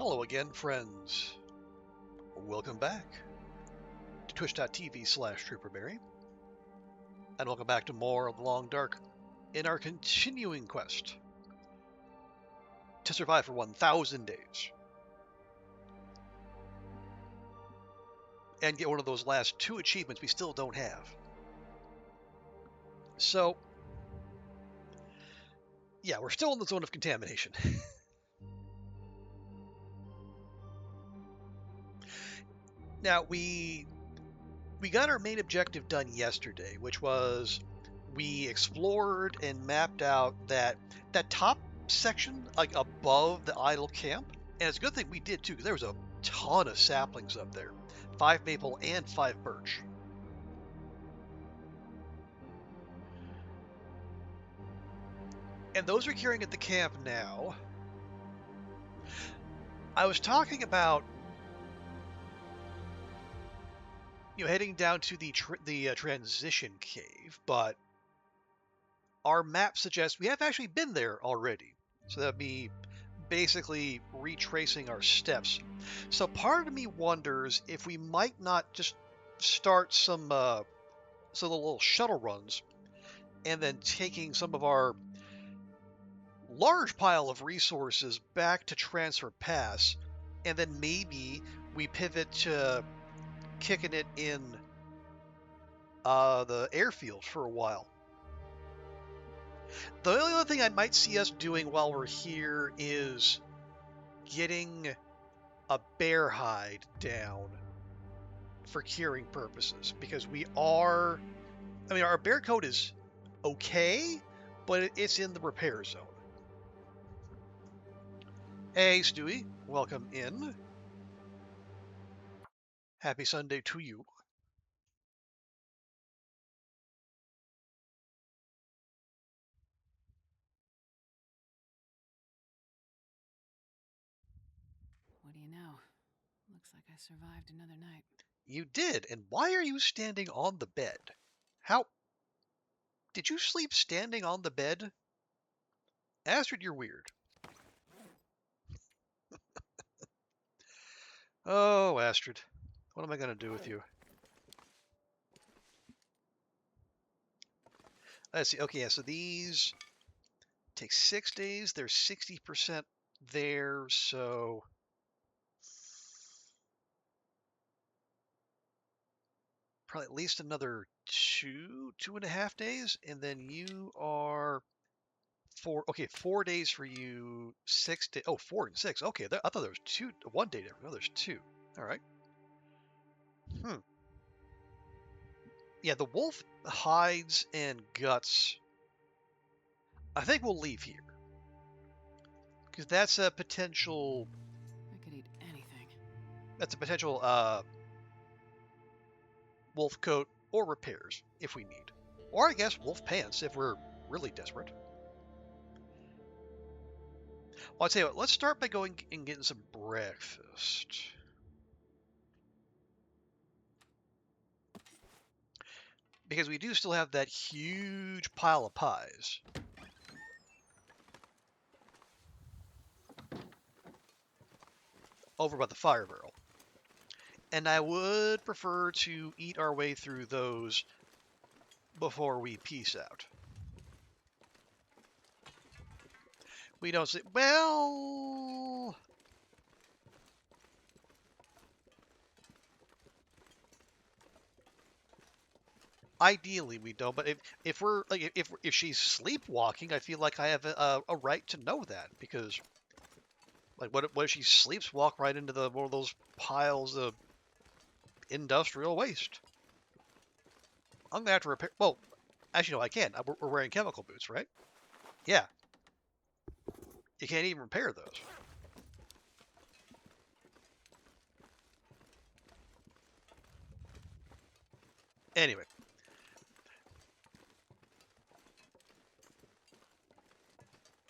Hello again, friends. Welcome back to twitch.tv/trooperberry, and welcome back to more of the Long Dark in our continuing quest to survive for 1,000 days and get one of those last 2 achievements we still don't have. So, yeah, we're still in the zone of contamination. Now, we got our main objective done yesterday, which was we explored and mapped out that top section, like above the idle camp. And it's a good thing we did too, because there was a ton of saplings up there. 5 maple and 5 birch. And those are curing at the camp now. I was talking about heading down to the transition cave, but our map suggests we have actually been there already. So that'd be basically retracing our steps. So part of me wonders if we might not just start some little shuttle runs, and then taking some of our large pile of resources back to Transfer Pass, and then maybe we pivot to kicking it in the airfield for a while. The only other thing I might see us doing while we're here is getting a bear hide down for curing purposes, because our bear coat is okay, but it's in the repair zone. Hey, Stewie, welcome in. Happy Sunday to you. What do you know? Looks like I survived another night. You did, and why are you standing on the bed? How? Did you sleep standing on the bed? Astrid, you're weird. Oh, Astrid, what am I going to do with you? Let's see. Okay, yeah, so these take 6 days. They're 60% there, so probably at least another 2.5 days, and then you are 4 days for you, 6 days. Oh, 4 and 6. Okay, I thought there was 1 day difference. No, there's 2. All right. Yeah, the wolf hides and guts, I think we'll leave here, because that's a potential. I could eat anything. That's a potential wolf coat or repairs if we need, or I guess wolf pants if we're really desperate. Well, I'll tell you what. Let's start by going and getting some breakfast. Because we do still have that huge pile of pies. Over by the fire barrel. And I would prefer to eat our way through those before we peace out. We don't say, well... Ideally, we don't. But if she's sleepwalking, I feel like I have a right to know that, because like what if she sleeps walk right into one of those piles of industrial waste? I'm gonna have to repair. Well, actually, no, I can. We're wearing chemical boots, right? Yeah. You can't even repair those. Anyway.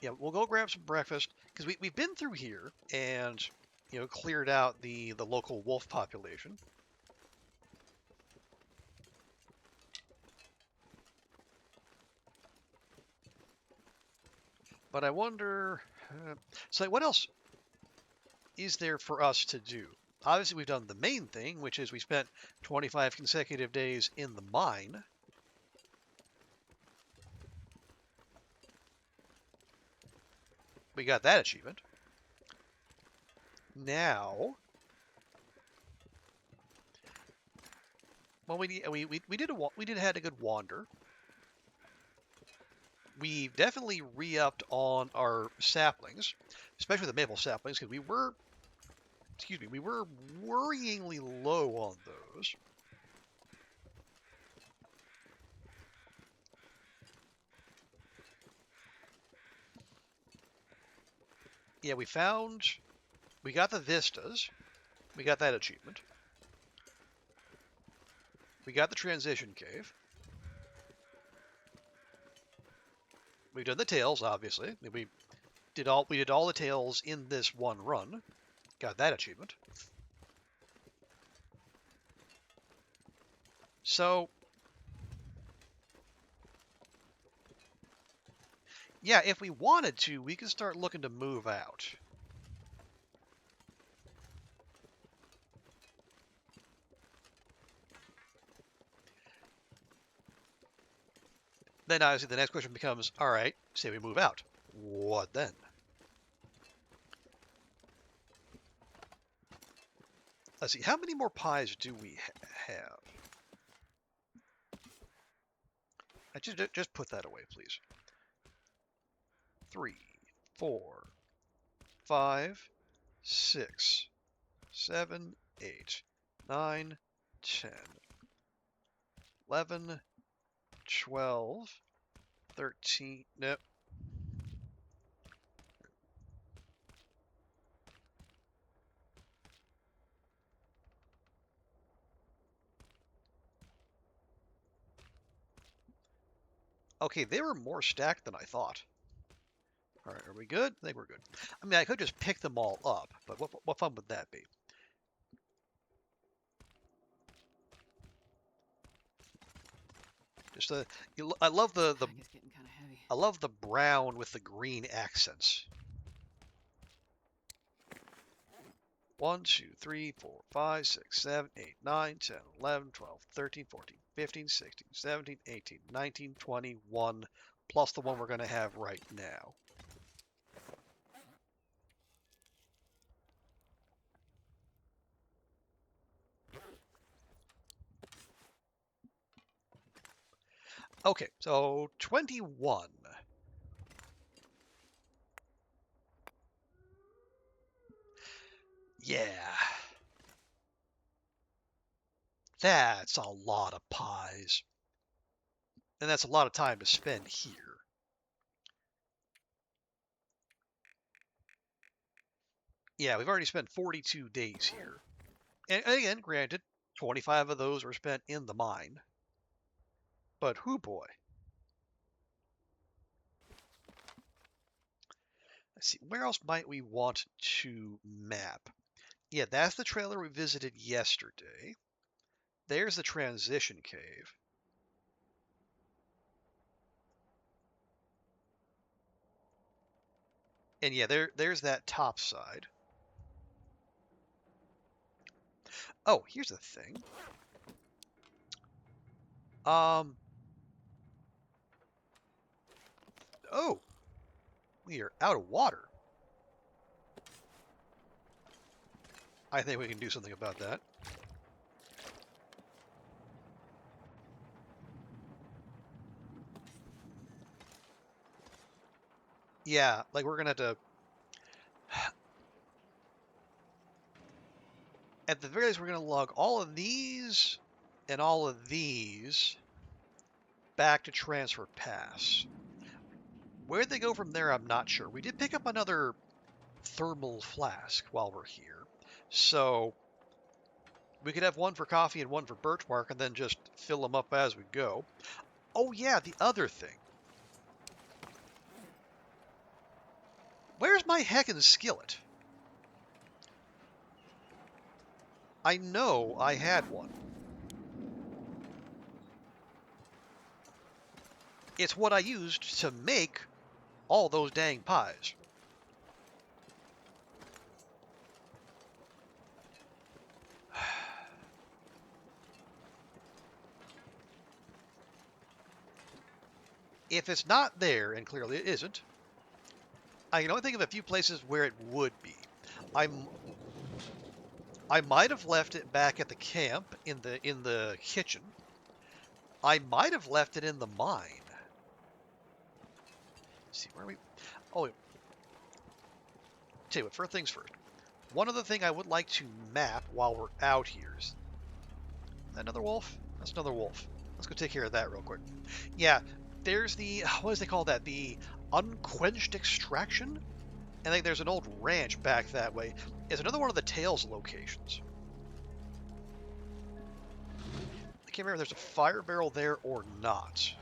Yeah, we'll go grab some breakfast, because we've been through here and cleared out the local wolf population. But I wonder, so what else? is there for us to do? Obviously, we've done the main thing, which is we spent 25 consecutive days in the mine. We got that achievement. Now, well, we did had a good wander. We definitely re-upped on our saplings, especially the maple saplings, because we were worryingly low on those. Yeah, we got the vistas. We got that achievement. We got the transition cave. We've done the tails, obviously. We did all the tails in this one run. Got that achievement. So, yeah, if we wanted to, we could start looking to move out. Then obviously the next question becomes, all right, say we move out. What then? Let's see, how many more pies do we have? Just put that away, please. 3, 4, 5, 6, 7, 8, 9, 10, 11, 12, 13, nope. Okay, they were more stacked than I thought. All right, are we good? I think we're good. I mean, I could just pick them all up, but what fun would that be? Just I love the Bag is getting kind of heavy. I love the brown with the green accents. 1, 2, 3, 4, 5, 6, 7, 8, 9, 10, 11, 12, 13, 14, 15, 16, 17, 18, 19, 21, plus the one we're going to have right now. Okay, so 21. Yeah. That's a lot of pies. And that's a lot of time to spend here. Yeah, we've already spent 42 days here. And again, granted, 25 of those were spent in the mine. But whoo boy. Let's see, where else might we want to map? Yeah, that's the trailer we visited yesterday. There's the transition cave. And yeah, there's that top side. Oh, here's the thing. Oh, we are out of water. I think we can do something about that. Yeah, like we're gonna have to. At the very least, we're gonna lug all of these and all of these back to Transfer Pass. Where they go from there, I'm not sure. We did pick up another thermal flask while we're here, so we could have one for coffee and one for birchbark, and then just fill them up as we go. Oh yeah, the other thing. Where's my heckin' skillet? I know I had one. It's what I used to make all those dang pies. If it's not there, and clearly it isn't, I can only think of a few places where it would be. I might have left it back at the camp in the kitchen. I might have left it in the mine. Let's see where we. Oh, tell you what. First things first. One other thing I would like to map while we're out here is that another wolf. That's another wolf. Let's go take care of that real quick. Yeah, there's the what does they call that? The unquenched extraction. I think there's an old ranch back that way. It's another one of the Tails locations. I can't remember if there's a fire barrel there or not.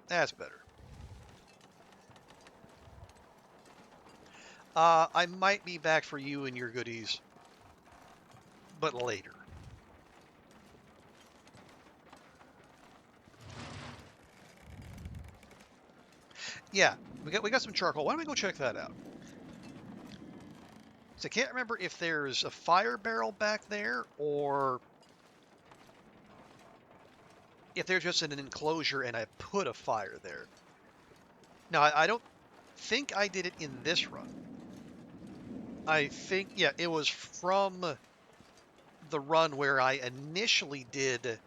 That's better. I might be back for you and your goodies, but later. Yeah, we got some charcoal. Why don't we go check that out? So I can't remember if there's a fire barrel back there or if there's just an enclosure and I put a fire there. No, I don't think I did it in this run. I think, yeah, it was from the run where I initially did,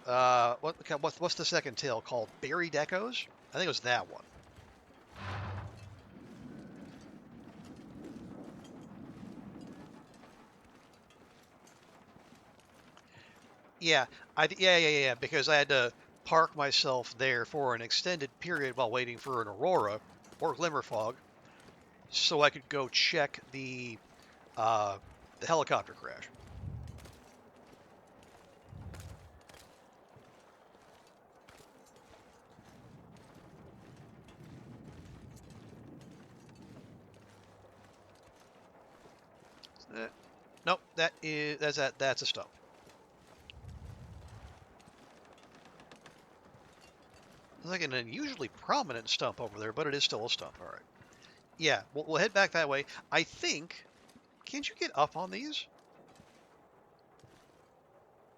what's the second tale called? Buried Echoes? I think it was that one. Yeah, yeah, because I had to park myself there for an extended period while waiting for an aurora or glimmer fog, so I could go check the helicopter crash. Nope, that's a stump. It's like an unusually prominent stump over there, but it is still a stump. All right. Yeah, we'll head back that way. I think. Can't you get up on these?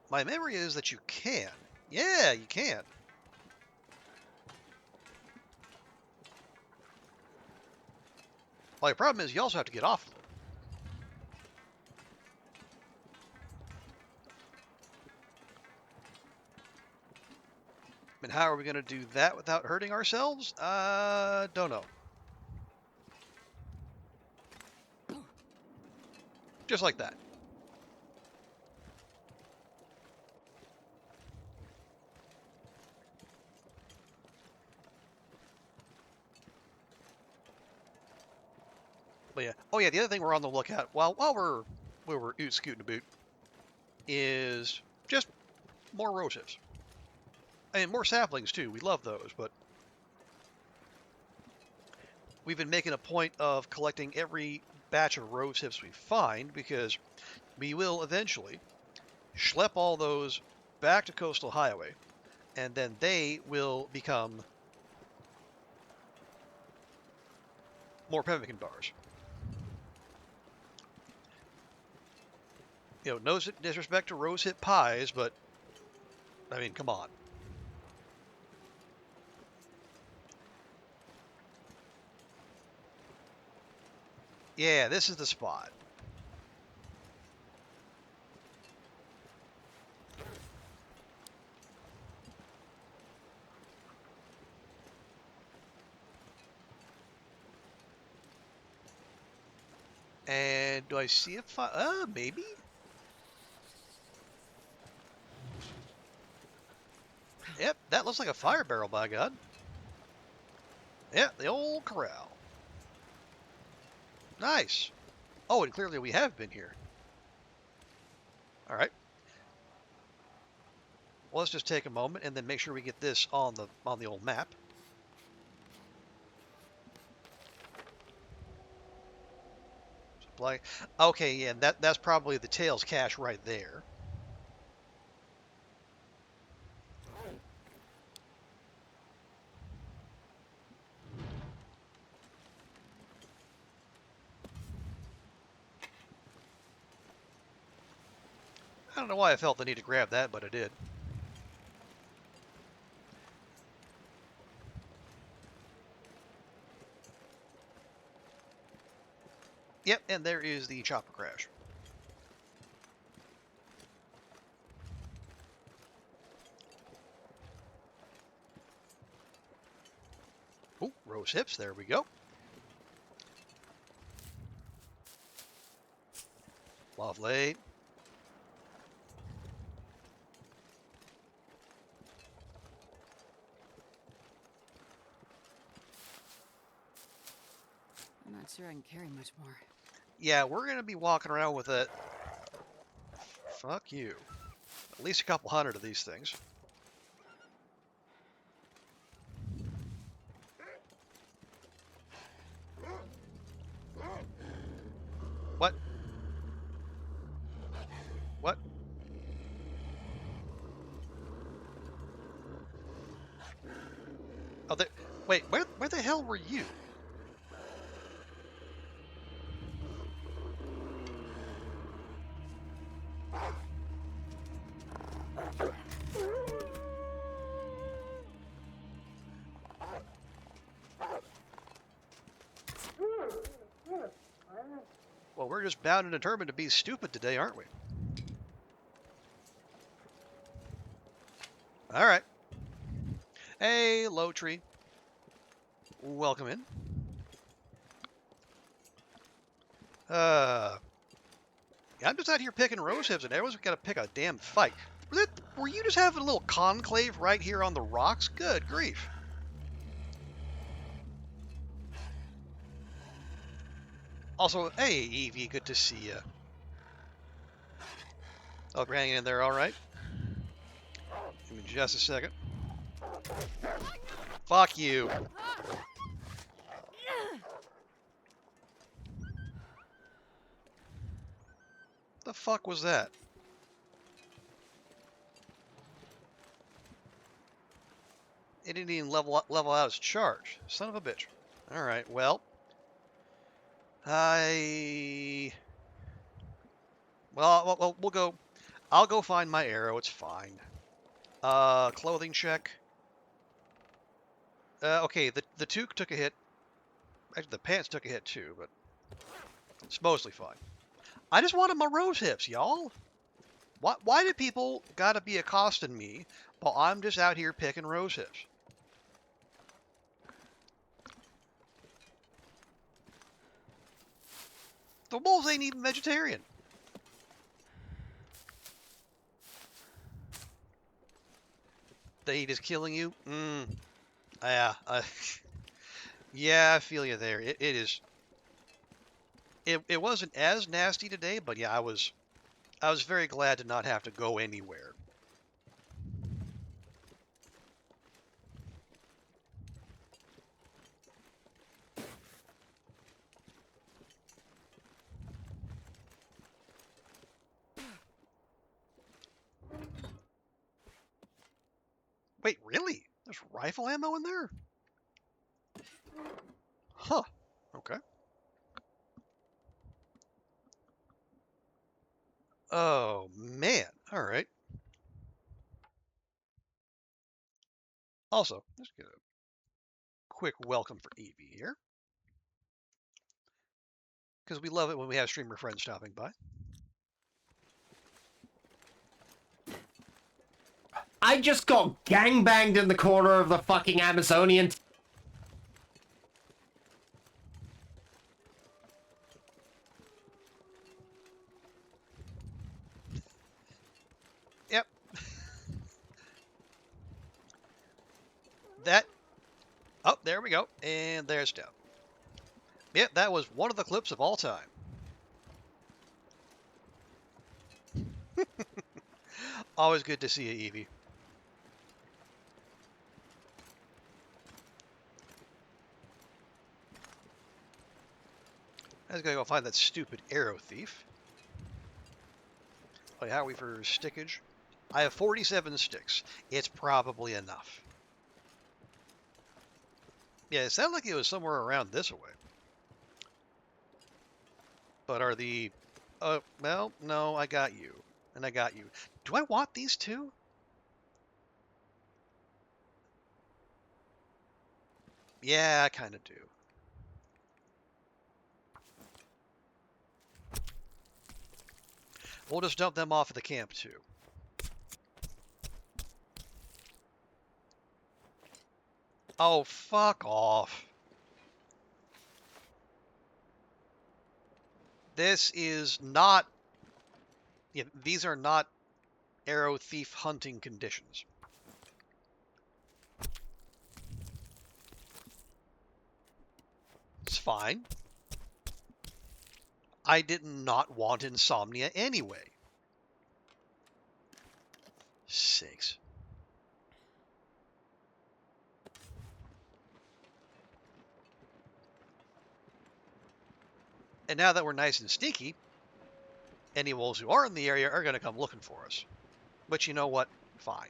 My memory is that you can. Yeah, you can. Well, the problem is you also have to get off of them. And how are we going to do that without hurting ourselves? Don't know. Just like that. But yeah. Oh yeah, the other thing we're on the lookout while we were scooting about is just more rose hips. I mean, more saplings too. We love those, but we've been making a point of collecting every batch of rose hips we find because we will eventually schlep all those back to Coastal Highway, and then they will become more pemmican bars. You know, no disrespect to rose hip pies, but I mean, come on. Yeah, this is the spot. And do I see a fire? Maybe? Yep, that looks like a fire barrel, by God. Yep, the old corral. Nice. Oh, and clearly we have been here. All right. Well, let's just take a moment and then make sure we get this on the old map. Supply. Okay, yeah, that's probably the Tails cache right there. I don't know why I felt the need to grab that, but I did. Yep, and there is the chopper crash. Oh, rose hips, there we go. Lovely. I'm not sure I can carry much more. Yeah, we're going to be walking around with it. Fuck you. At least a couple hundred of these things. What? What? Oh, there. Wait, where the hell were you? Well, we're just bound and determined to be stupid today, aren't we? All right. Hey, low tree. Welcome in. Yeah, I'm just out here picking rose hips, and everyone's got to pick a damn fight. Were you just having a little conclave right here on the rocks? Good grief. Also, hey, Evie, good to see you. Oh, we're hanging in there all right? Give me just a second. Fuck you. The fuck was that? It didn't even level out its charge. Son of a bitch. All right, well, we'll go. I'll go find my arrow. It's fine. Clothing check. Okay, the toque took a hit. Actually, the pants took a hit too, but it's mostly fine. I just wanted my rose hips, y'all. Why do people gotta be accosting me while I'm just out here picking rose hips? The wolves ain't even vegetarian. They eat is killing you? Yeah. Yeah, I feel you there. It is. It wasn't as nasty today, but yeah, I was very glad to not have to go anywhere. Wait, really? There's rifle ammo in there? Huh. Okay. Oh, man. All right. Also, let's get a quick welcome for Evie here. Because we love it when we have streamer friends stopping by. I just got gangbanged in the corner of the fucking Amazonian. Yep. That. Oh, there we go. And there's down. Yep, that was one of the clips of all time. Always good to see you, Evie. I was gonna go find that stupid arrow thief. Oh, how are we for stickage? I have 47 sticks. It's probably enough. Yeah, it sounded like it was somewhere around this way. But are the... well, no, I got you. and I got you. Do I want these two? Yeah, I kind of do. We'll just dump them off at the camp, too. Oh, fuck off. This is not... Yeah, these are not arrow thief hunting conditions. It's fine. I did not want insomnia anyway. Sakes. And now that we're nice and sneaky, any wolves who are in the area are going to come looking for us. But you know what? Fine.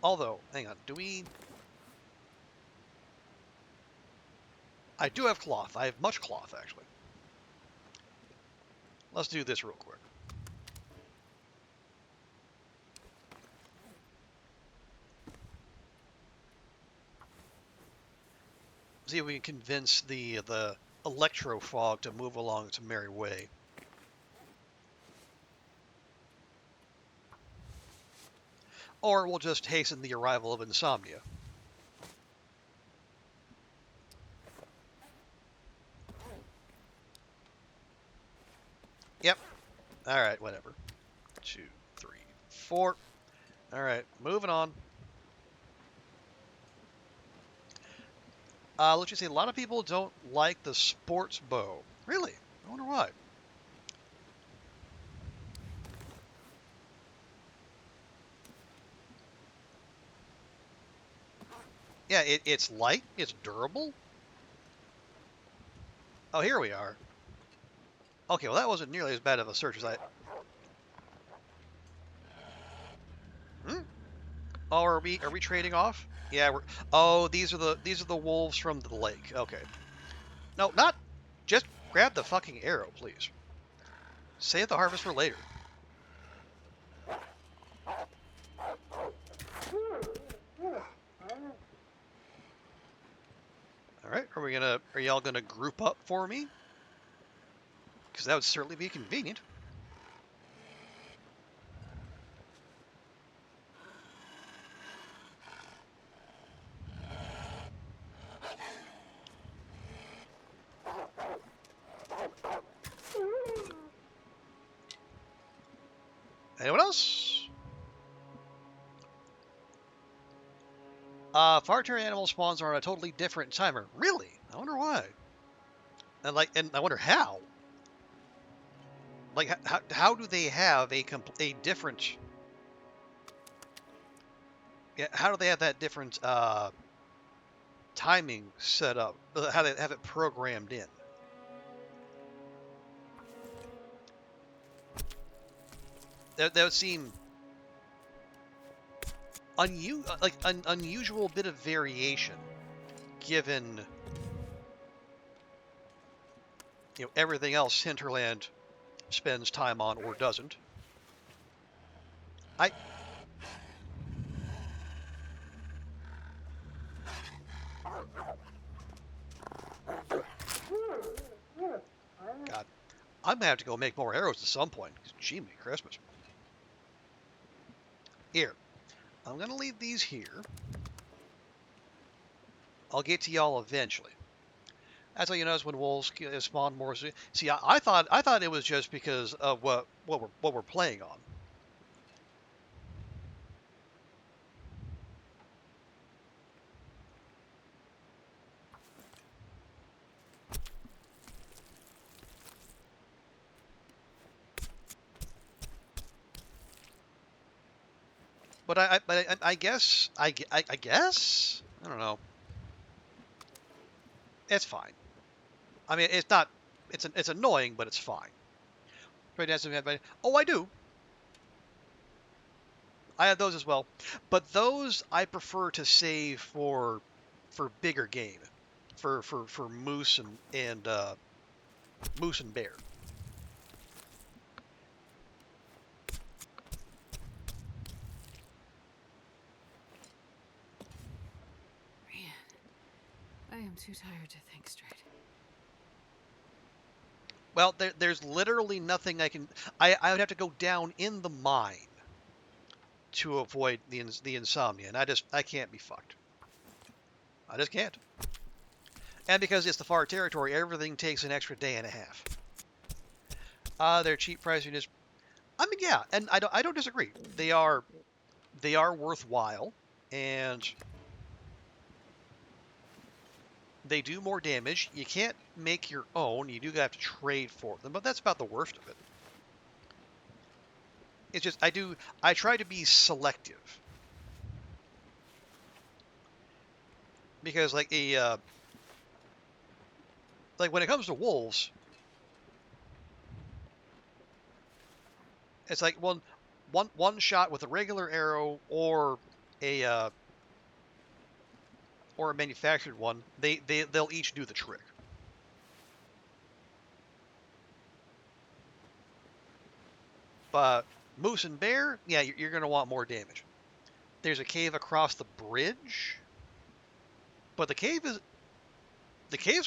Although, hang on, do we... I do have cloth. I have much cloth, actually. Let's do this real quick. See if we can convince the electro fog to move along its merry way. Or we'll just hasten the arrival of insomnia. Yep. Alright, whatever. 2, 3, 4. Alright, moving on. Let's just say a lot of people don't like the sports bow. Really? I wonder why. Yeah, it's light, it's durable. Oh, here we are. Okay, well that wasn't nearly as bad of a search as I... Hmm? Oh, are we trading off? Yeah, we're... Oh, these are the wolves from the lake. Okay. No, not... Just grab the fucking arrow, please. Save the harvest for later. Alright, are y'all gonna group up for me? Because that would certainly be convenient. Anyone else? Far-term animal spawns are on a totally different timer. Really? I wonder why. And I wonder how. Like, how do they have a different... Yeah, how do they have that different timing set up? How they have it programmed in? That would seem unusual bit of variation, given everything else Hinterland spends time on or doesn't. God, I'm gonna have to go make more arrows at some point. Gee, me Christmas. Here, I'm gonna leave these here. I'll get to y'all eventually. That's how you notice when wolves spawn more. See, I thought it was just because of what we're playing on. But I guess I guess I don't know. It's fine. I mean, it's not. It's annoying, but it's fine. Oh, I do. I have those as well, but those I prefer to save for bigger game. for moose and moose and bear. Man, I am too tired to think straight. Well, there's literally nothing I can. I would have to go down in the mine to avoid the insomnia, and I can't be fucked. I just can't. And because it's the far territory, everything takes an extra day and a half. Their cheap pricing is. I mean, yeah, and I don't disagree. They are worthwhile, and they do more damage. You can't make your own. You do have to trade for them, but that's about the worst of it. It's just I try to be selective. Because like like when it comes to wolves, it's like one shot with a regular arrow or a manufactured one, they'll each do the trick. But moose and bear, yeah, you're going to want more damage. There's a cave across the bridge, but the cave's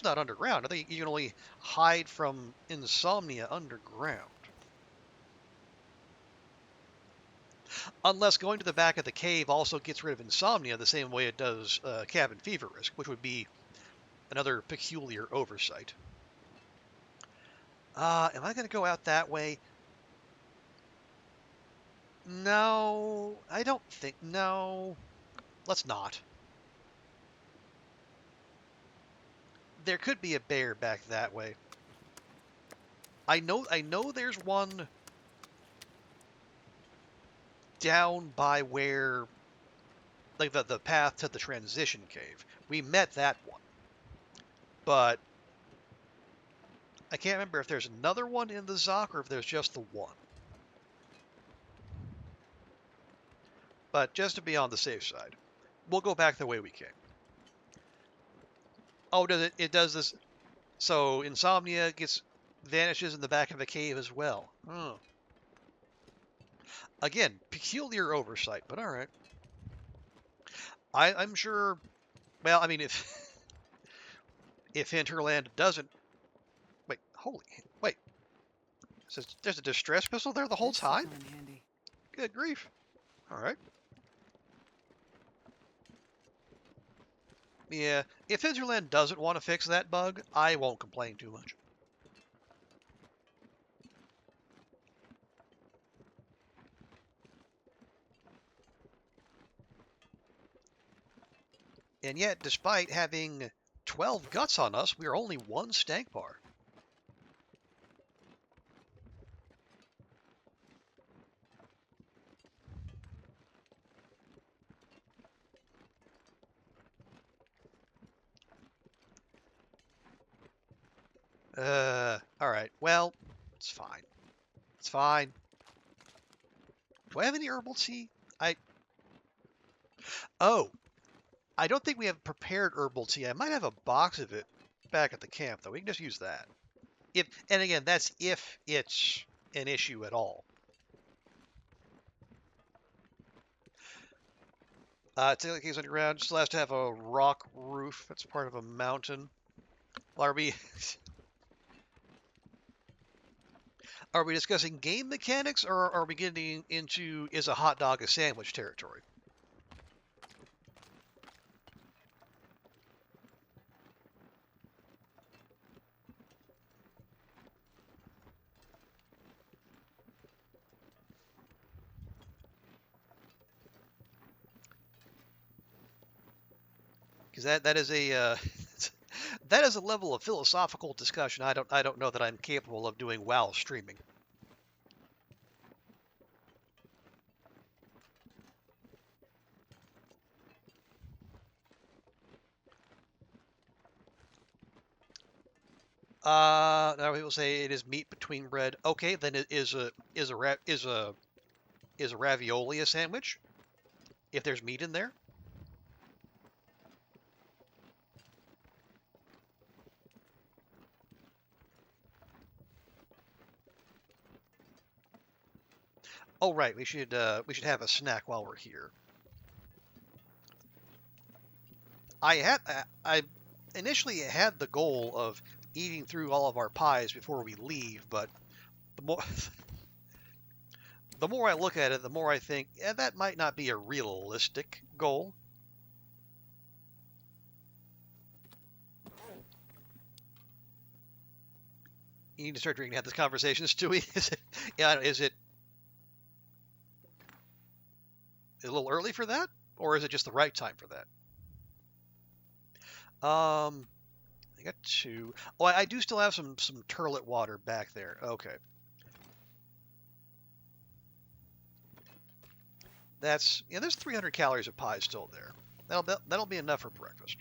not underground. I think you can only hide from insomnia underground. Unless going to the back of the cave also gets rid of insomnia the same way it does cabin fever risk, which would be another peculiar oversight. Am I going to go out that way? No, I don't think. No, let's not. There could be a bear back that way. I know there's one down by where, like the path to the transition cave. We met that one, but I can't remember if there's another one in the Zoc or if there's just the one. But just to be on the safe side, we'll go back the way we came. Oh, does it? It does this. So insomnia vanishes in the back of a cave as well. Oh. Again, peculiar oversight, but all right. I'm sure. Well, I mean, if Hinterland doesn't wait, wait. There's a distress pistol there the whole This will time. come in handy. Good grief! All right. Yeah, if Hinterland doesn't want to fix that bug, I won't complain too much. And yet, despite having 12 guts on us, we are only one stank bar. All right. Well, it's fine. It's fine. Do I have any herbal tea? Oh, I don't think we have prepared herbal tea. I might have a box of it back at the camp, though. We can just use that. And again, that's if it's an issue at all. Taylor Caves Underground still has to have a rock roof. That's part of a mountain. Are we discussing game mechanics, or are we getting into is a hot dog a sandwich territory? Because that is a that is a level of philosophical discussion I don't know that I'm capable of doing while streaming. Now people say it is meat between bread. Okay, then it is a ravioli a sandwich? If there's meat in there? Oh right, we should have a snack while we're here. I initially had the goal of eating through all of our pies before we leave, but the more the more I look at it, the more I think, yeah, that might not be a realistic goal. You need to start drinking to have this conversation, Stewie. Is it a little early for that, or is it just the right time for that? I got two. Oh, I do still have some turlet water back there. Okay. There's 300 calories of pie still there. That'll be enough for breakfast.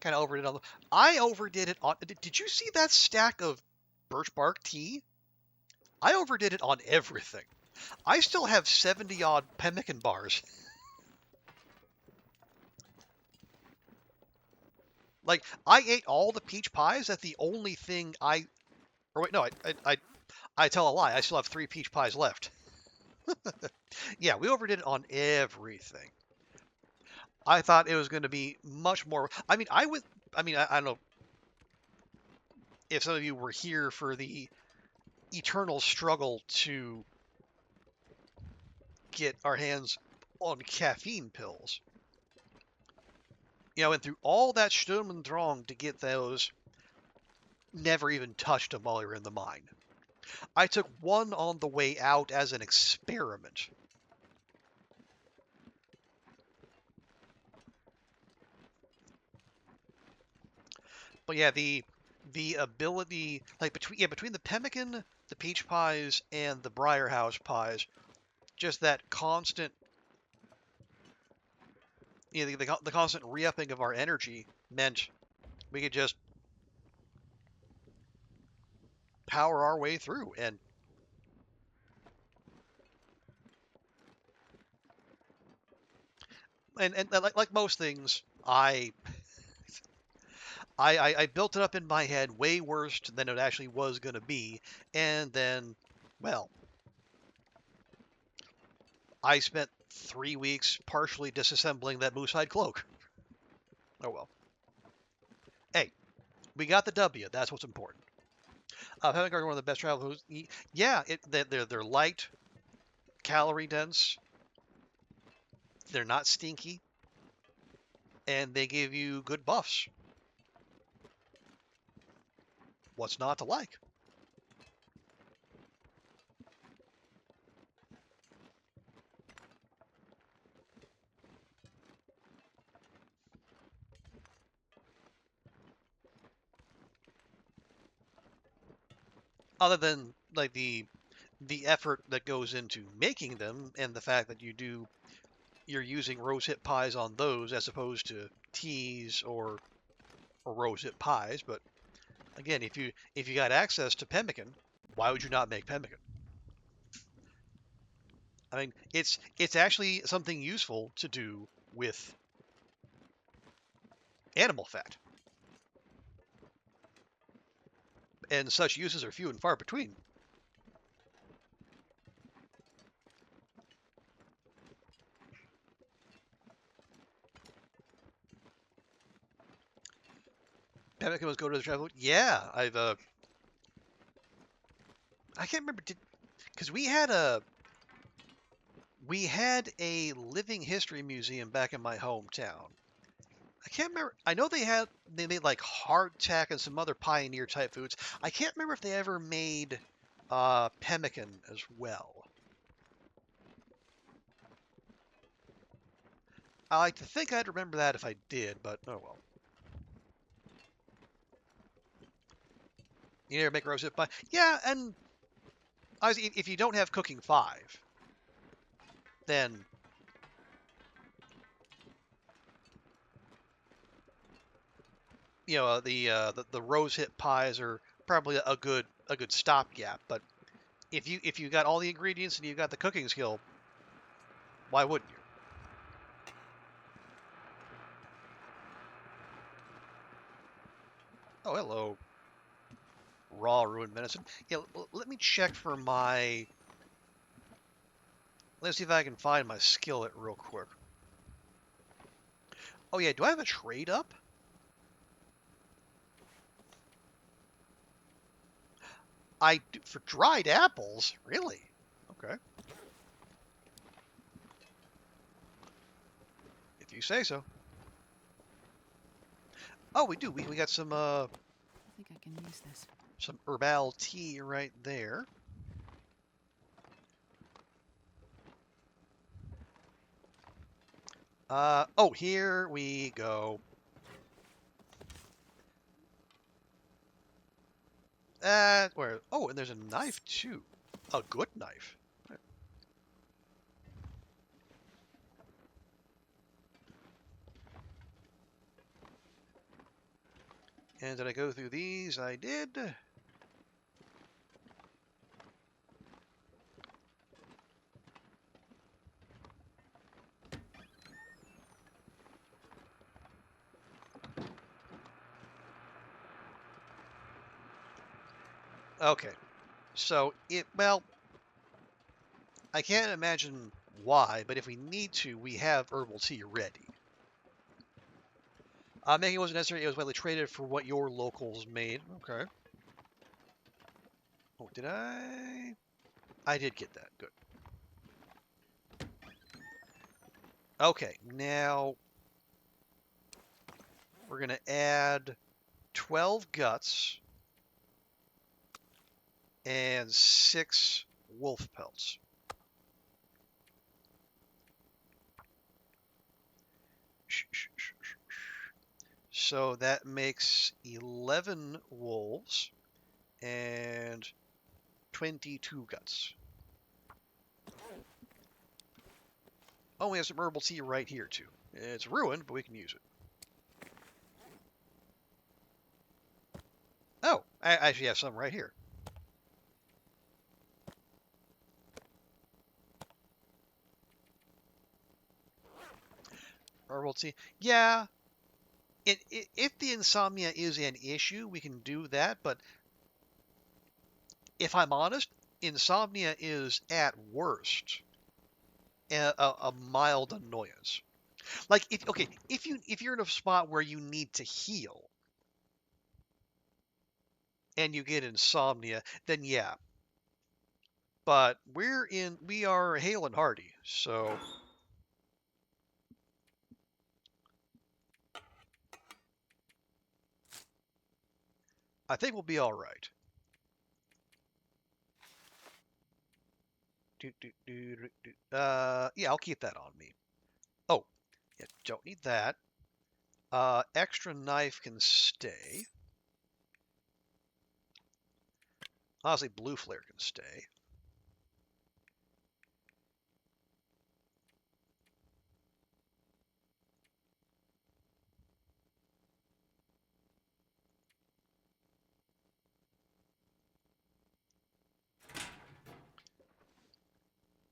Kind of overdid on the. I overdid it on. Did you see that stack of birch bark tea? I overdid it on everything. I still have 70 odd pemmican bars. Like, I ate all the peach pies. That's the only thing I. Or wait, no, I tell a lie. I still have 3 peach pies left. Yeah, we overdid it on everything. I thought it was going to be much more. I mean, I don't know if some of you were here for the eternal struggle to get our hands on caffeine pills. You know, and through all that Sturm und Drang to get those, never even touched them while we were in the mine. I took one on the way out as an experiment. But yeah, the ability, like between the pemmican, the peach pies, and the Briar House pies, just that constant, the constant re-upping of our energy meant we could just power our way through. And like most things, I built it up in my head way worse than it actually was going to be, and then, well, I spent 3 weeks partially disassembling that moose hide cloak. Oh well. Hey, we got the W. That's what's important. Pemmican are one of the best travel foods. Yeah, they're light, calorie dense. They're not stinky, and they give you good buffs. What's not to like? Other than like the effort that goes into making them and the fact that you're using rosehip pies on those as opposed to teas or rosehip pies. But again, if you got access to pemmican, why would you not make pemmican? I mean, it's actually something useful to do with animal fat, and such uses are few and far between. Pemmican was go to the travel. Yeah, I can't remember because we had a living history museum back in my hometown. I can't remember. I know they made like hardtack and some other pioneer type foods. I can't remember if they ever made pemmican as well. I like to think I'd remember that if I did, but oh well. You never make roasted pie? Yeah, and if you don't have cooking 5, then you know the rose hip pies are probably a good stopgap. But if you got all the ingredients and you got the cooking skill, why wouldn't you? Oh, hello. raw ruined venison. Yeah, let me check for my... Let's see if I can find my skillet real quick. Oh yeah, do I have a trade up? I do, for dried apples? Really? Okay. If you say so. Oh, we do. We got some I think I can use this. some herbal tea right there. Oh, here we go. Where? Oh, and there's a knife too. A good knife. And did I go through these? I did. Okay. So well, I can't imagine why, but if we need to, we have herbal tea ready. Making it wasn't necessary. It was widely traded for what your locals made. Okay. Oh, did I? I did get that. Good. Okay, now we're going to add 12 guts and 6 wolf pelts. So that makes 11 wolves and 22 guts. Oh, we have some herbal tea right here, too. It's ruined, but we can use it. Oh, I actually have some right here. Herbal tea. Yeah, if the insomnia is an issue, we can do that, but if I'm honest, insomnia is at worst a mild annoyance. Like if you're in a spot where you need to heal and you get insomnia, then yeah. But we are hale and hearty, so I think we'll be all right. Yeah, I'll keep that on me. Oh, yeah, don't need that. Extra knife can stay. Honestly, blue flare can stay.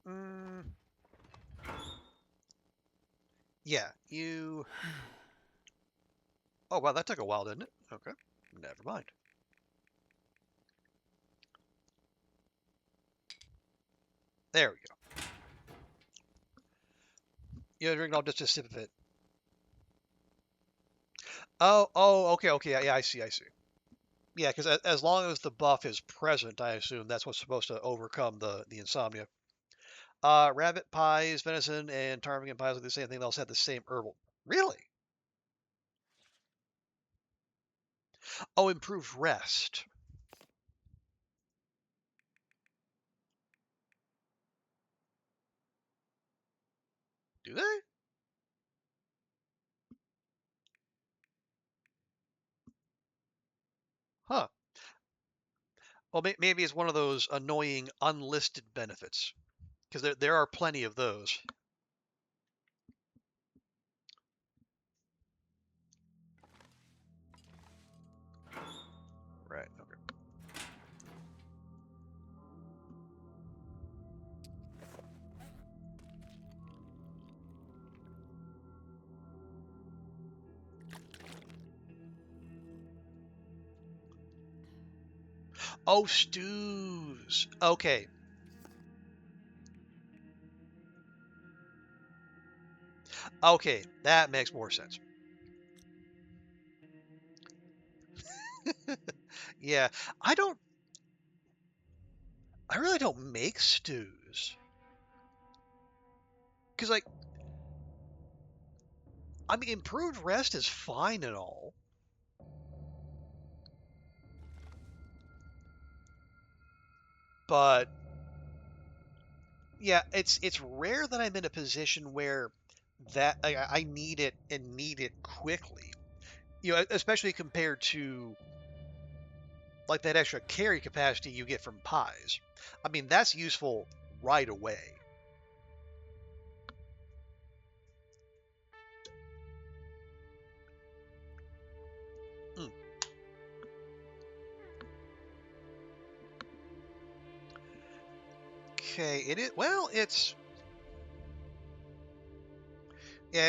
Mm, yeah, you... Oh, wow, that took a while, didn't it? Okay, never mind. There we go. You drink all just a sip of it. Okay, yeah, I see. Yeah, because as long as the buff is present, I assume that's what's supposed to overcome the insomnia. Rabbit pies, venison, and ptarmigan pies are the same thing. They also have the same herbal. Really? Oh, improved rest. Do they? Huh. Well, maybe it's one of those annoying unlisted benefits, because there are plenty of those. Right. Okay. Oh, stews. Okay. Okay, that makes more sense. Yeah, I don't. I really don't make stews. Because, like, I mean, improved rest is fine and all. But, yeah, it's rare that I'm in a position where I need it and need it quickly. You know, especially compared to, like, that extra carry capacity you get from pies. I mean, that's useful right away. Mm. Okay, it is. Well, it's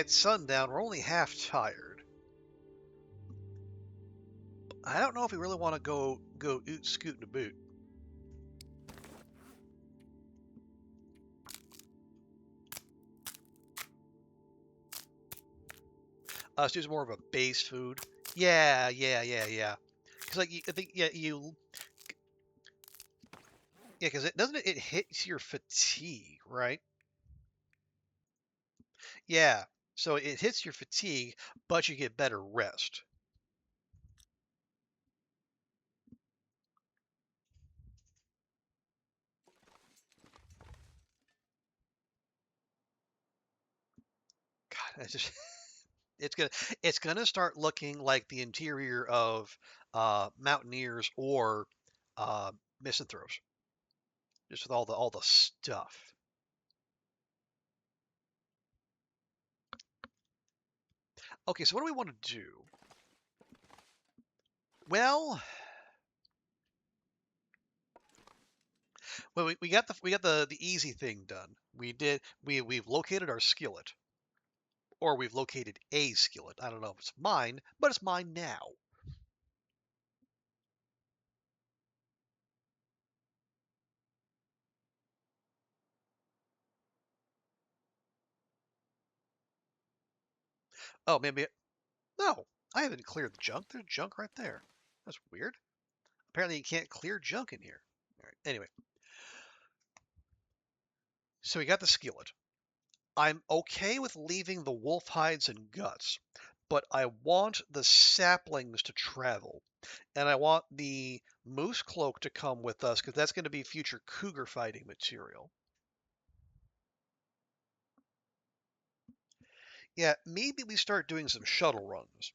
sundown. We're only half tired. I don't know if we really want to go oot scoot and a boot. Stew's more of a base food. Yeah. Because like I think because it doesn't it hits your fatigue, right? Yeah. So it hits your fatigue, but you get better rest. God, it's just it's gonna it's gonna start looking like the interior of Mountaineers or Misanthropes, just with all the stuff. Okay, so what do we want to do? Well, we got the easy thing done. We've located our skillet, or we've located a skillet. I don't know if it's mine, but it's mine now. Oh, maybe no. I haven't cleared the junk. There's junk right there. That's weird. Apparently, you can't clear junk in here. All right. Anyway, so we got the skillet. I'm okay with leaving the wolf hides and guts, but I want the saplings to travel. And I want the moose cloak to come with us because that's going to be future cougar fighting material. Yeah, maybe we start doing some shuttle runs.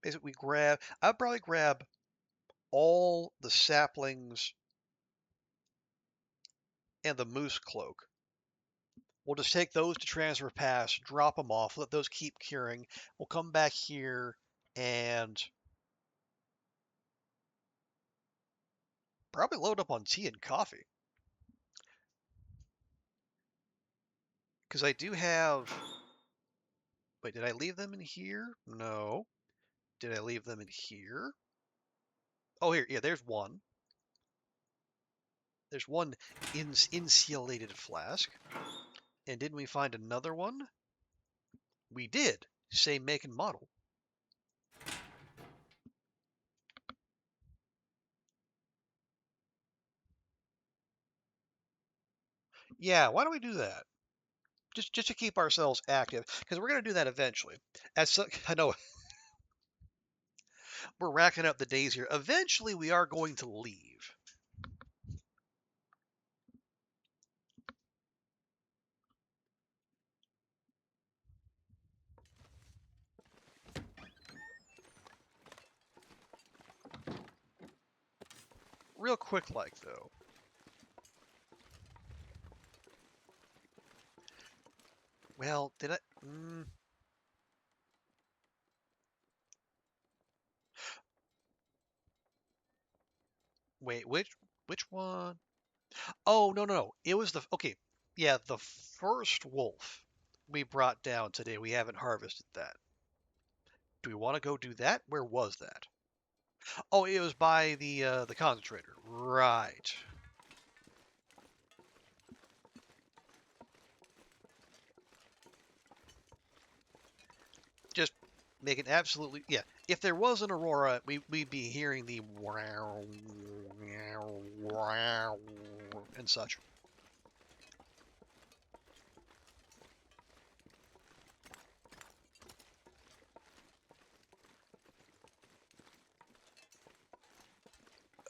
Basically, I'd probably grab all the saplings and the moose cloak. We'll just take those to transfer pass, drop them off, let those keep curing. We'll come back here and probably load up on tea and coffee. Because I do have. Wait, did I leave them in here? No. Did I leave them in here? Oh, here. Yeah, there's one. There's one insulated flask. And didn't we find another one? We did. Same make and model. Yeah, why don't we do that? Just to keep ourselves active, because we're gonna do that eventually. I know we're racking up the days here. Eventually, we are going to leave. Real quick, like though. Well, did I? Wait, which one? Oh, no. It was the okay. Yeah, the first wolf we brought down today. We haven't harvested that. Do we want to go do that? Where was that? Oh, it was by the concentrator. Right. Just make it absolutely, yeah. If there was an aurora, we'd be hearing the wow, wow, wow, and such.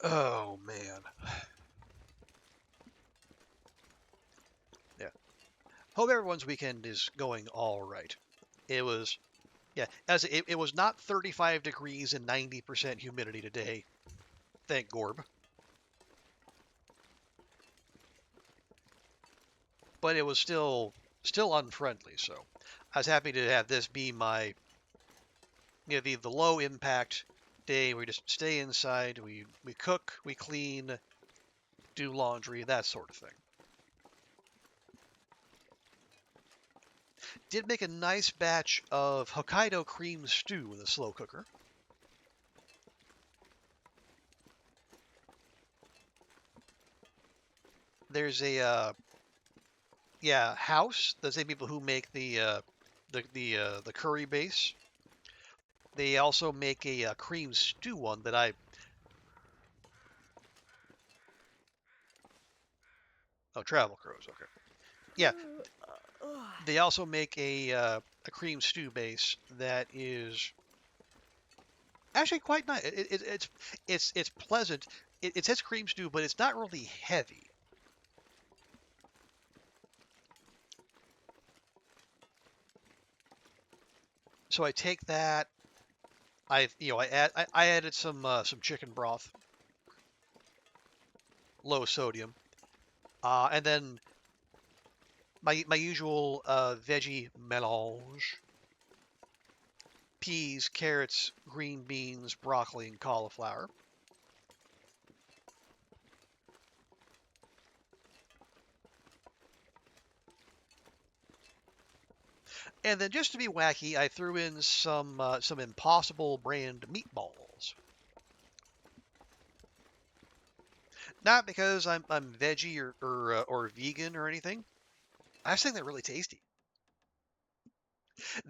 Oh man. Yeah. Hope everyone's weekend is going all right. It was, yeah, it was not 35 degrees and 90% humidity today. Thank Gorb. But it was still unfriendly. So I was happy to have this be my, the low impact day. We just stay inside. We cook, we clean, do laundry, that sort of thing. Did make a nice batch of Hokkaido cream stew in the slow cooker. There's a house. The same people who make the curry base. They also make a cream stew one that I. Oh, Travel Crows. Okay. Yeah. They also make a cream stew base that is actually quite nice. It's pleasant. It says cream stew, but it's not really heavy. So I take that. I added some chicken broth, low sodium, and then my usual veggie melange: peas, carrots, green beans, broccoli, and cauliflower. And then just to be wacky, I threw in some Impossible brand meatballs. Not because I'm veggie or vegan or anything. I just think they're really tasty.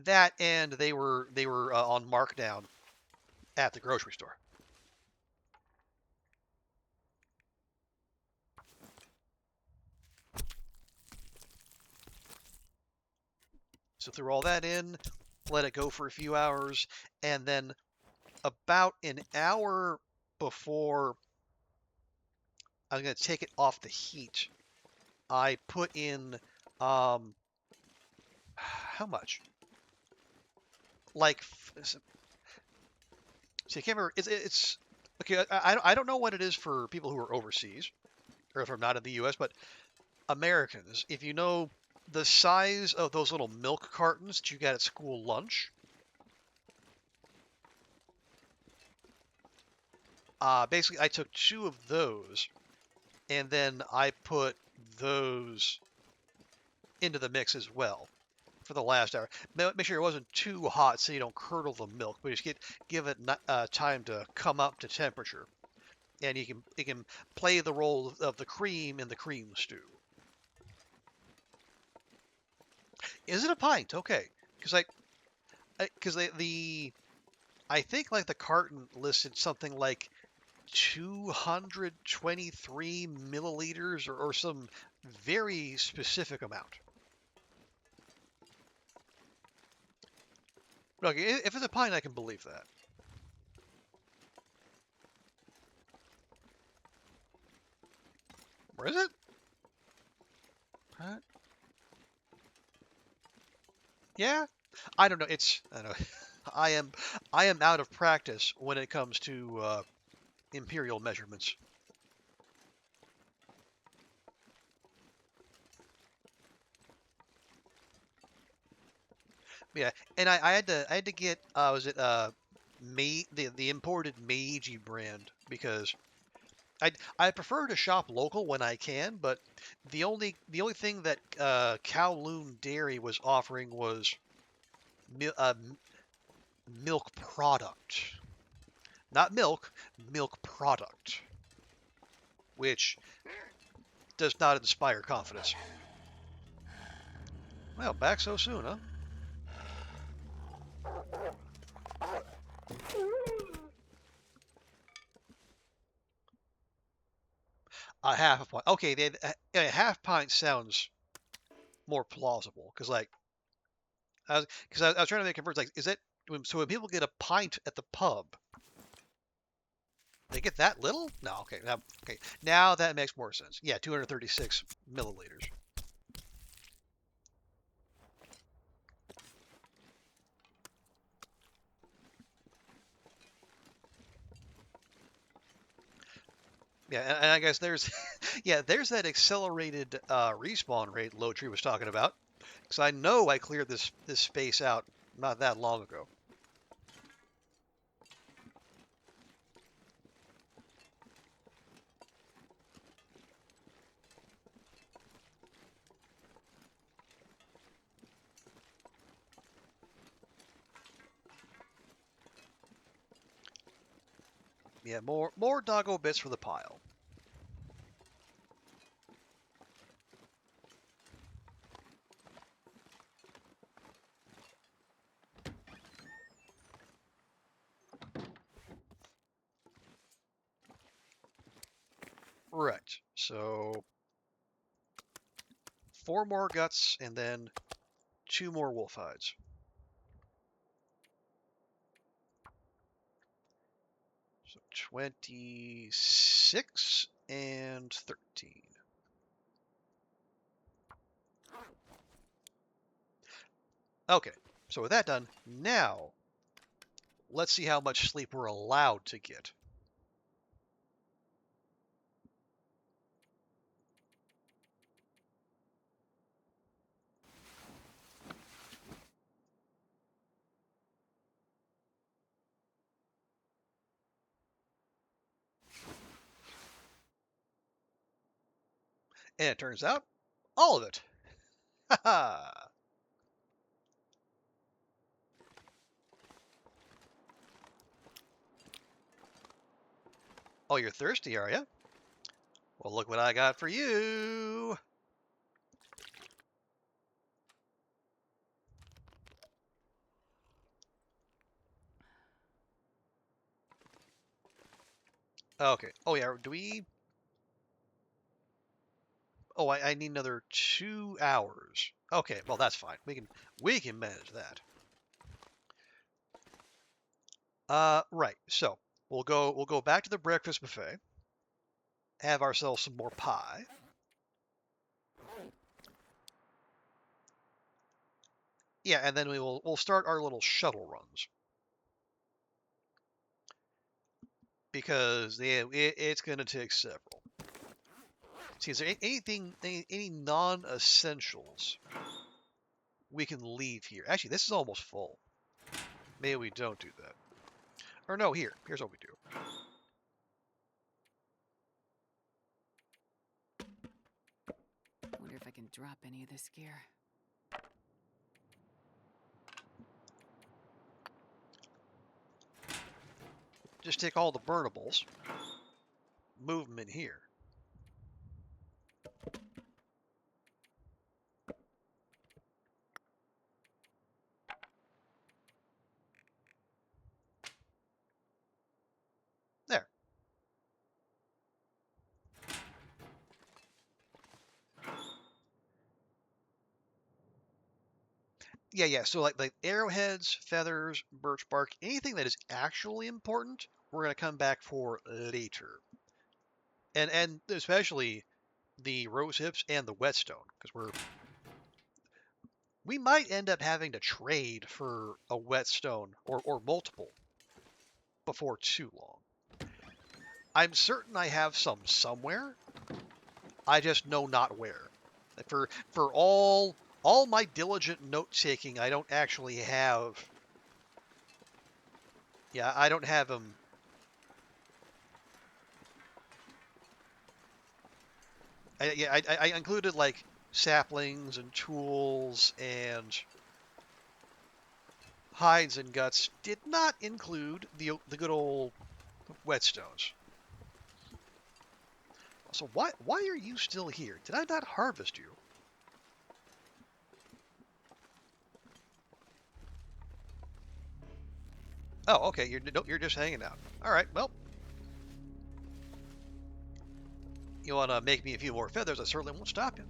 That, and they were on markdown at the grocery store. So threw all that in, let it go for a few hours, and then about an hour before I'm going to take it off the heat, I put in how much? Like, see, I can't remember. It's okay. I don't know what it is for people who are overseas or if I'm not in the U.S., but Americans, if you know the size of those little milk cartons that you got at school lunch, basically I took 2 of those and then I put those into the mix as well for the last hour. Make sure it wasn't too hot so you don't curdle the milk, but just give it time to come up to temperature, and you can play the role of the cream in the cream stew. Is it a pint? Okay, because I think like the carton listed something like 223 milliliters or some very specific amount. Okay, if it's a pint, I can believe that. Where is it? Huh? Yeah, I don't know. I don't know. I am out of practice when it comes to imperial measurements. Yeah, and I had to get was it the imported Meiji brand because I prefer to shop local when I can, but the only thing that Kowloon Dairy was offering was milk product, not milk, milk product, which does not inspire confidence. Well, back so soon, huh? A half a pint. Okay, a half pint sounds more plausible because, like, I was trying to make a convert. Like, is that so? When people get a pint at the pub, they get that little? No, okay, okay. Now that makes more sense. Yeah, 236 milliliters. Yeah, and I guess there's, yeah, there's that accelerated respawn rate Lowtree was talking about. Because I know I cleared this space out not that long ago. Yeah, more doggo bits for the pile. Right. So 4 more guts and then 2 more wolf hides. So 26 and 13. Okay, so with that done, now let's see how much sleep we're allowed to get. And it turns out, all of it. Haha. Oh, you're thirsty, are you? Well, look what I got for you. Okay. Oh, yeah. Do we? Oh, I need another 2 hours. Okay. Well, that's fine. We can manage that. Right. So we'll go back to the breakfast buffet. Have ourselves some more pie. Yeah, and then we'll start our little shuttle runs because it's going to take several. See, is there any non-essentials we can leave here? Actually, this is almost full. Maybe we don't do that. Or no, here's what we do. Wonder if I can drop any of this gear. Just take all the burnables, move them in here. There. Yeah. So like arrowheads, feathers, birch bark, anything that is actually important, we're gonna come back for later. And especially the rose hips and the whetstone, because we might end up having to trade for a whetstone or multiple before too long. I'm certain I have some somewhere. I just know not where. For all my diligent note taking, I don't actually have. Yeah, I don't have them. I included like saplings and tools and hides and guts. Did not include the good old Whetstones. So why are you still here? Did I not harvest you? Oh, okay. You're just hanging out. All right. Well, you want to make me a few more feathers? I certainly won't stop you.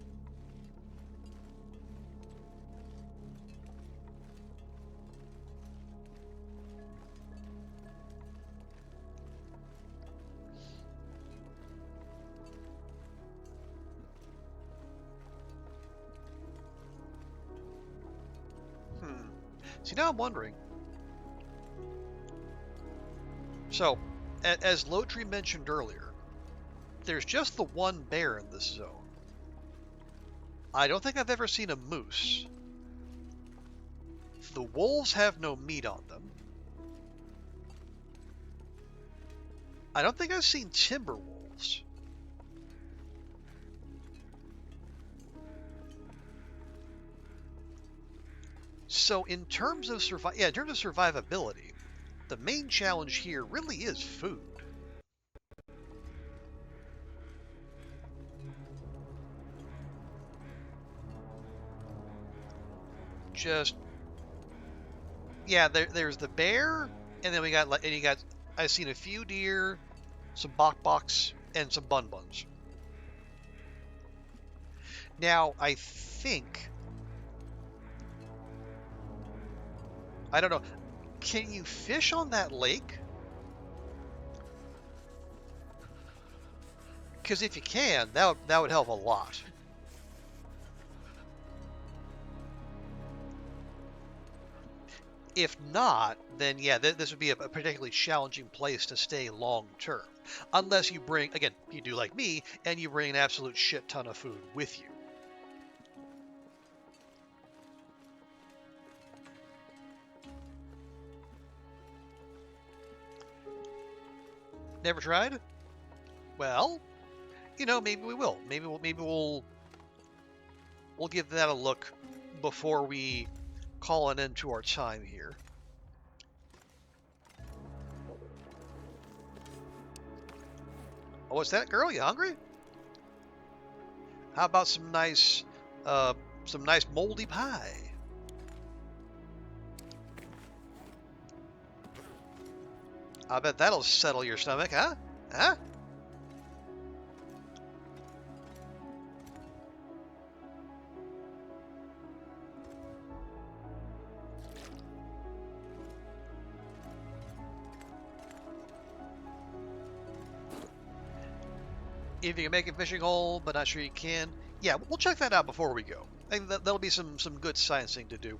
See, now I'm wondering. So, as Lotri mentioned earlier, there's just the one bear in this zone. I don't think I've ever seen a moose. The wolves have no meat on them. I don't think I've seen timber wolves. So in terms of survivability, the main challenge here really is food. There's the bear, and then I've seen a few deer, some bok-boks, and some bun-buns. Now, I don't know, can you fish on that lake? Because if you can, that would help a lot. If not, then yeah, this would be a particularly challenging place to stay long term. Unless you bring, again, you do like me, and you bring an absolute shit ton of food with you. Never tried? Well, maybe we will. Maybe we'll give that a look before we call an end to our time here. Oh, what's that, girl? You hungry? How about some nice moldy pie? I bet that'll settle your stomach, huh? Huh? If you can make a fishing hole, but not sure you can. Yeah, we'll check that out before we go. I think that'll be some good sciencing to do.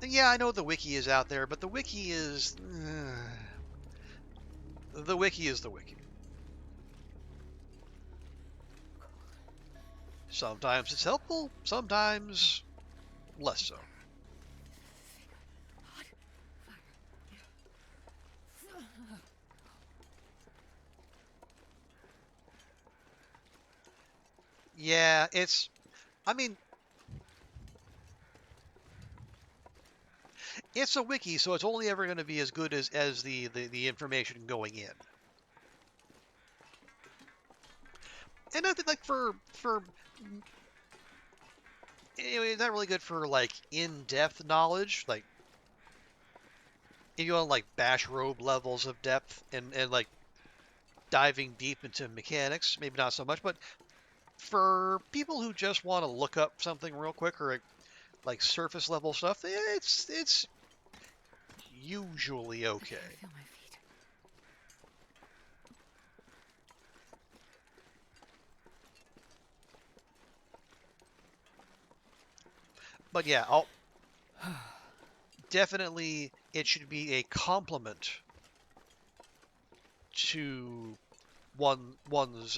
And yeah, I know the wiki is out there, but the wiki is... the wiki is the wiki. Sometimes it's helpful, sometimes less so. Yeah, I mean, it's a wiki, so it's only ever going to be as good as the information going in. And I think, like, anyway, it's not really good for, like, in-depth knowledge. Like, if you want, like, bash robe levels of depth and like, diving deep into mechanics, maybe not so much, but for people who just want to look up something real quick or, like surface level stuff, it's usually okay. I feel my feet. But yeah, definitely it should be a complement to one's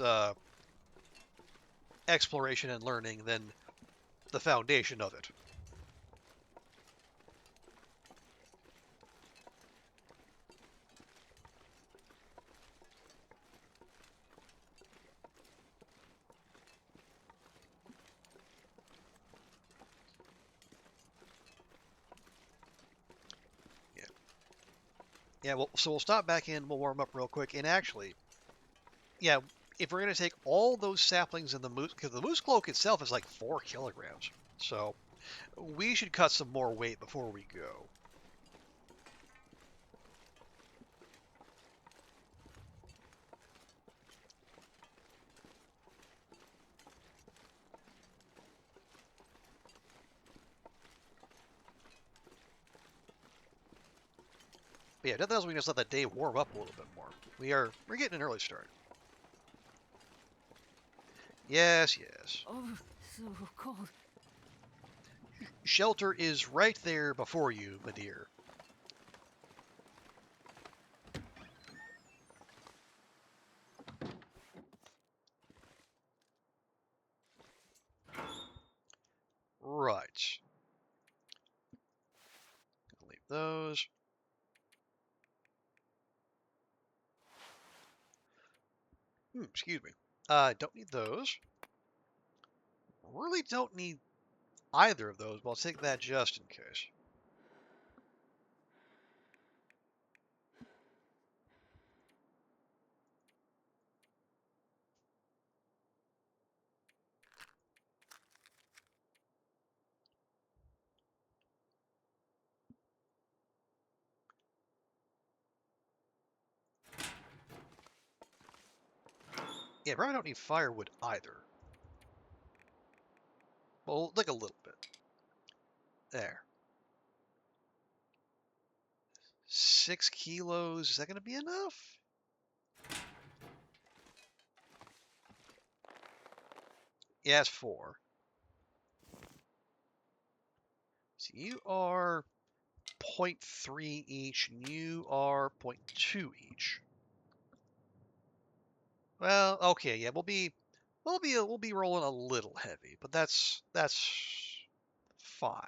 exploration and learning than the foundation of it. Yeah, well, so we'll stop back in, we'll warm up real quick, and actually, yeah, if we're going to take all those saplings in the moose, because the moose cloak itself is like 4 kilograms, so we should cut some more weight before we go. But yeah, nothing else, we can just let that day warm up a little bit more. We're getting an early start. Yes, yes. Oh, so cold. Shelter is right there before you, my dear. Right. Leave those. Excuse me. Don't need those. Really don't need either of those, but I'll take that just in case. Yeah, probably don't need firewood either. Well, like a little bit. There. 6 kilos. Is that going to be enough? Yeah, it's 4. So you are 0.3 each, and you are 0.2 each. Well, okay, yeah, we'll be rolling a little heavy, but that's fine.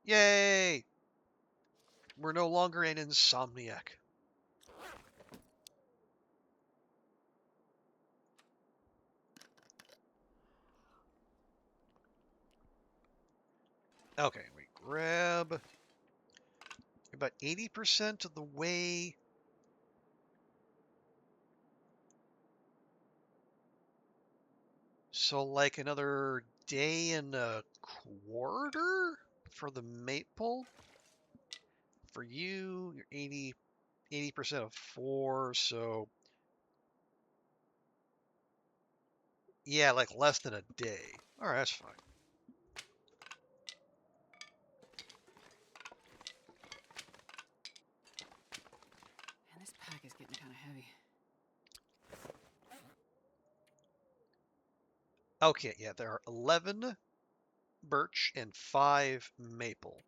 Yay! We're no longer an insomniac. Okay, we grab about 80% of the way. So like another day and a quarter for the maple. For you, you're 80% of 4, so yeah, like less than a day. All right, that's fine. And this pack is getting kind of heavy. Okay, yeah, there are 11 birch and 5 maple.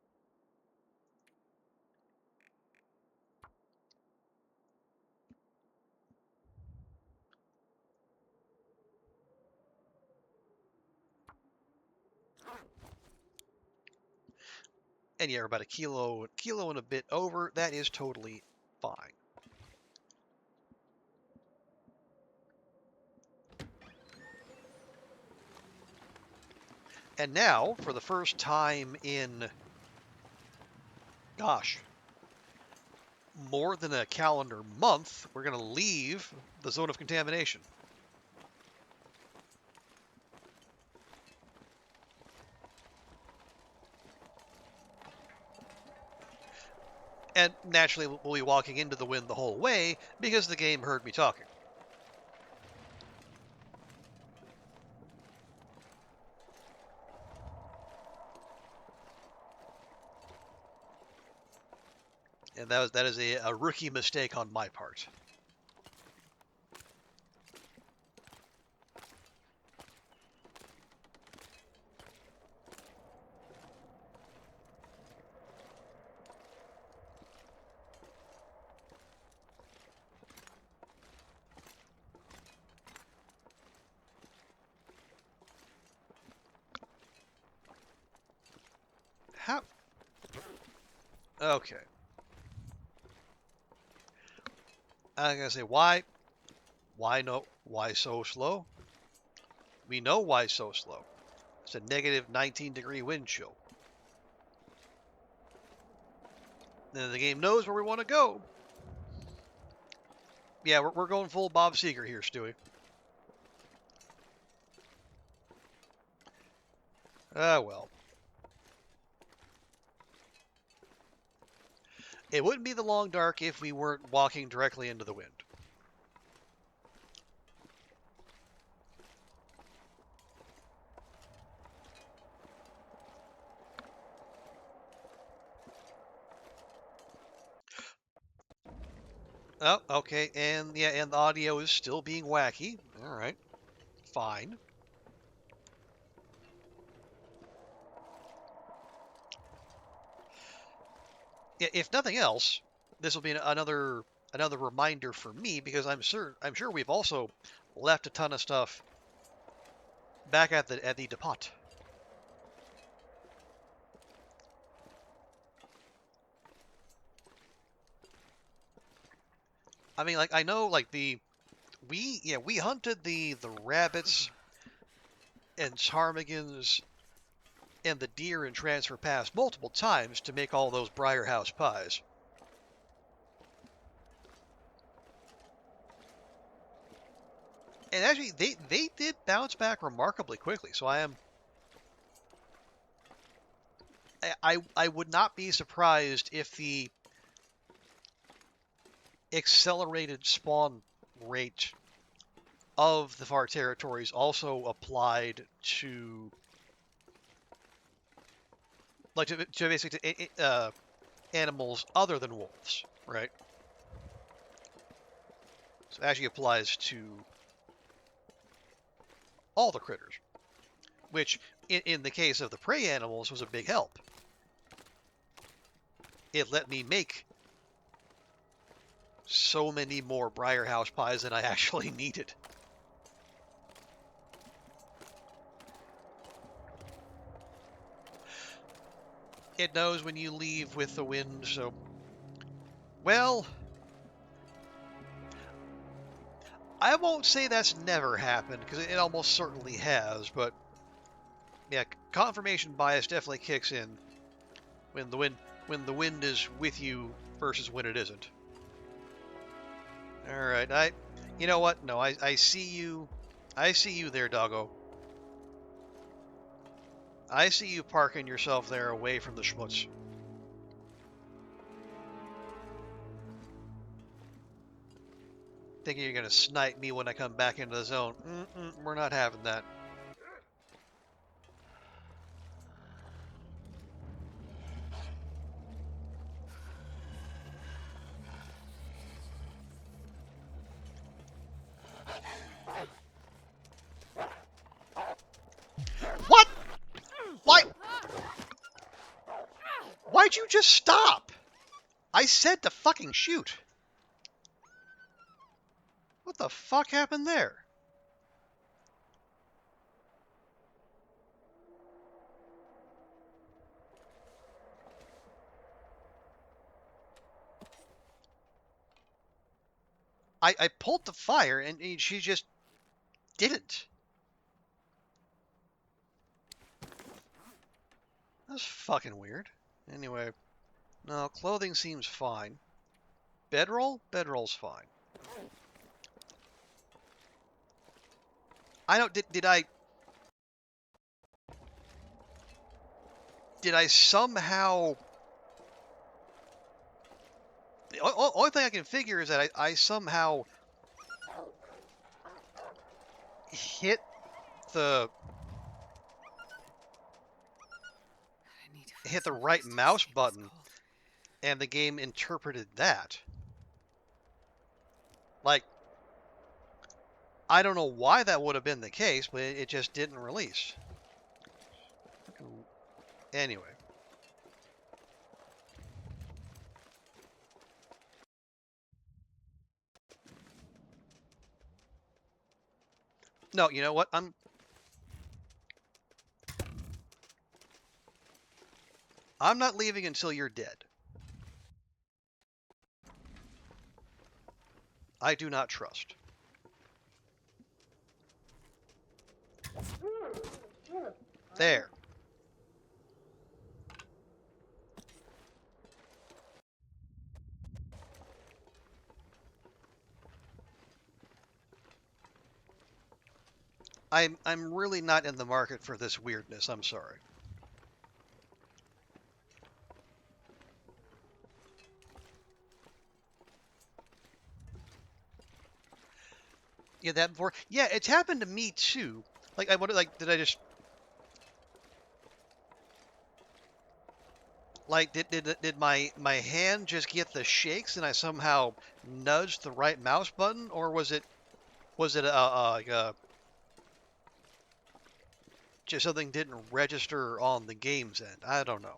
And yeah, about a kilo and a bit over. That is totally fine. And now, for the first time in, gosh, more than a calendar month, we're going to leave the zone of contamination. And naturally, we'll be walking into the wind the whole way because the game heard me talking. And that is a rookie mistake on my part. How? Okay. I'm gonna say why. Why no? Why so slow? We know why so slow. It's a negative 19-degree wind chill. Then the game knows where we want to go. Yeah, we're going full Bob Seger here, Stewie. Ah, well. It wouldn't be the long dark if we weren't walking directly into the wind. Oh, okay, and yeah, and the audio is still being wacky. All right, fine. If nothing else, this will be another reminder for me because I'm sure we've also left a ton of stuff back at the depot. I mean, like I know, like we hunted the rabbits and ptarmigans and the deer in Transfer Pass multiple times to make all those Briar House pies. And actually, they did bounce back remarkably quickly. So I would not be surprised if the accelerated spawn rate of the far territories also applied to like to basically animals other than wolves, right? So it actually applies to all the critters, which in the case of the prey animals was a big help. It let me make so many more Briar House pies than I actually needed. It knows when you leave with the wind, so... Well... I won't say that's never happened, because it almost certainly has, but... Yeah, confirmation bias definitely kicks in when the wind is with you versus when it isn't. Alright, you know what? No, I see you. I see you there, doggo. I see you parking yourself there away from the schmutz. Thinking you're gonna snipe me when I come back into the zone. We're not having that. What? Why? Why'd you just stop? I said to fucking shoot. What the fuck happened there? I pulled the fire and she just didn't. That's fucking weird. Anyway, no, clothing seems fine. Bedroll? Bedroll's fine. I don't, did I somehow... The only thing I can figure is that I somehow hit the right mouse button and the game interpreted that. Like, I don't know why that would have been the case, but it just didn't release. Anyway. No, you know what? I'm not leaving until you're dead. I do not trust. There. I'm really not in the market for this weirdness. I'm sorry. Yeah, that before. Yeah, it's happened to me too. Like I would like did I just like did my hand just get the shakes and I somehow nudged the right mouse button, or was it like just something didn't register on the game's end? I don't know.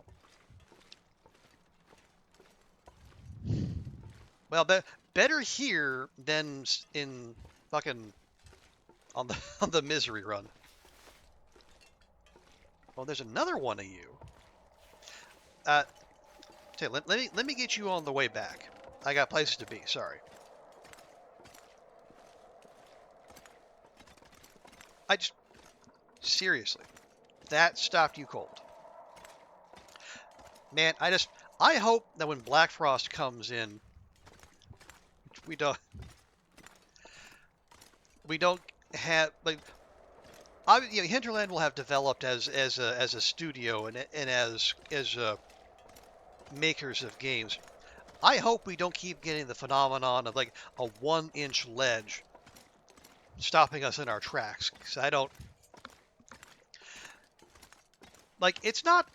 Well, better here than in fucking on the on the misery run. Well, there's another one of you. Uh, let me get you on the way back. I got places to be. Sorry. I just seriously, that stopped you cold, man. I hope that when Black Frost comes in, we don't we don't have like Hinterland will have developed as a studio and as makers of games. I hope we don't keep getting the phenomenon of like a 1-inch ledge stopping us in our tracks. 'Cause I don't like it's not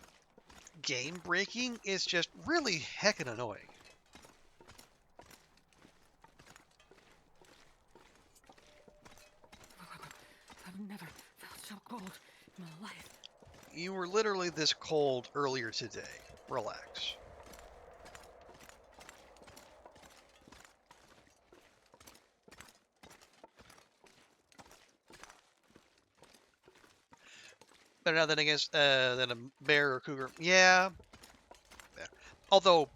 game breaking. It's just really heckin' annoying. I've never felt so cold in my life. You were literally this cold earlier today. Relax. Better nothing against than a bear or cougar. Yeah. Yeah. Although,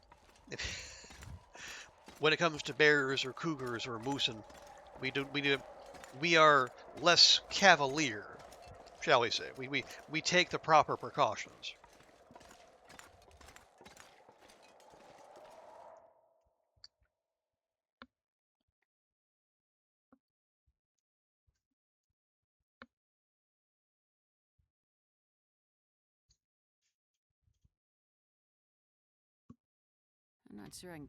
when it comes to bears or cougars or moosin, we are less cavalier, shall we say? We take the proper precautions. I'm not sure I can